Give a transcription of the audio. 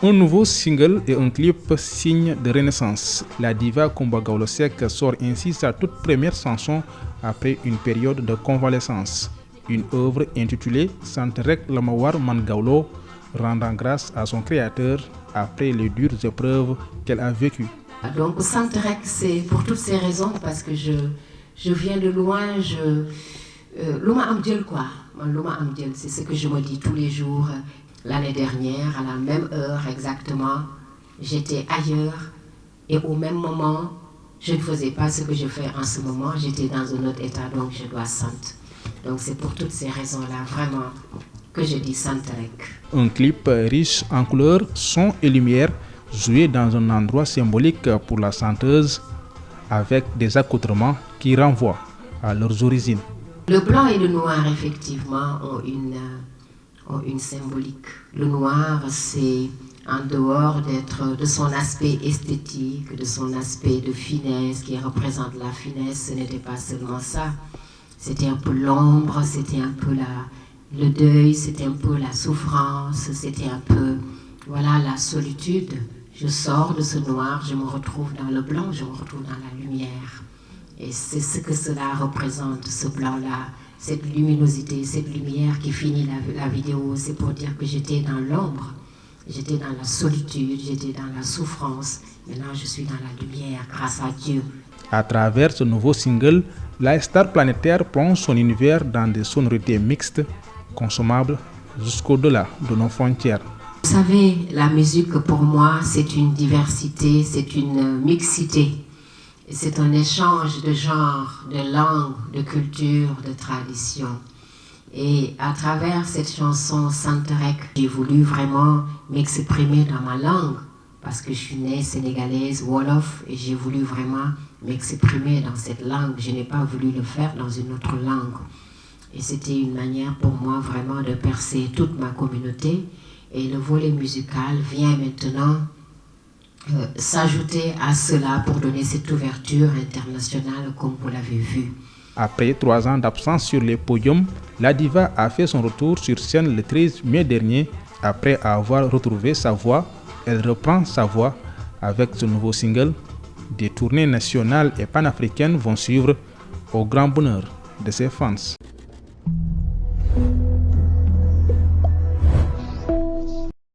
Un nouveau single et un clip signe de renaissance. La diva Coumba Gawlo Seck sort ainsi sa toute première chanson après une période de convalescence. Une œuvre intitulée Sant Rek Lama War Man Gawlo, rendant grâce à son créateur après les dures épreuves qu'elle a vécues. Donc Sant Rek, c'est pour toutes ces raisons, parce que je viens de loin, Luma am djel quoi. Luma am djel, c'est ce que je me dis tous les jours. L'année dernière, à la même heure exactement, j'étais ailleurs et au même moment, je ne faisais pas ce que je fais en ce moment, j'étais dans un autre état, donc je dois sant. Donc c'est pour toutes ces raisons-là, vraiment, que je dis Sant Rek. Un clip riche en couleurs, sons et lumière, joué dans un endroit symbolique pour la chanteuse, avec des accoutrements qui renvoient à leurs origines. Le blanc et le noir, effectivement, ont une symbolique. Le noir, c'est en dehors de son aspect esthétique, de son aspect de finesse, qui représente la finesse, ce n'était pas seulement ça. C'était un peu l'ombre, c'était un peu le deuil, c'était un peu la souffrance, c'était un peu, voilà, la solitude. Je sors de ce noir, je me retrouve dans le blanc, je me retrouve dans la lumière. Et c'est ce que cela représente, ce blanc-là, cette luminosité, cette lumière qui finit la vidéo. C'est pour dire que j'étais dans l'ombre, j'étais dans la solitude, j'étais dans la souffrance. Maintenant, je suis dans la lumière, grâce à Dieu. À travers ce nouveau single, la star planétaire plonge son univers dans des sonorités mixtes, consommables jusqu'au-delà de nos frontières. Vous savez, la musique pour moi, c'est une diversité, c'est une mixité. C'est un échange de genres, de langues, de cultures, de traditions. Et à travers cette chanson Sant Rek, j'ai voulu vraiment m'exprimer dans ma langue, parce que je suis née sénégalaise, Wolof, et j'ai voulu vraiment m'exprimer dans cette langue. Je n'ai pas voulu le faire dans une autre langue. Et c'était une manière pour moi vraiment de percer toute ma communauté. Et le volet musical vient maintenant s'ajouter à cela pour donner cette ouverture internationale comme vous l'avez vu. Après 3 ans d'absence sur les podiums, la diva a fait son retour sur scène le 13 mai dernier. Après avoir retrouvé sa voix, elle reprend sa voix avec ce nouveau single. Des tournées nationales et panafricaines vont suivre au grand bonheur de ses fans.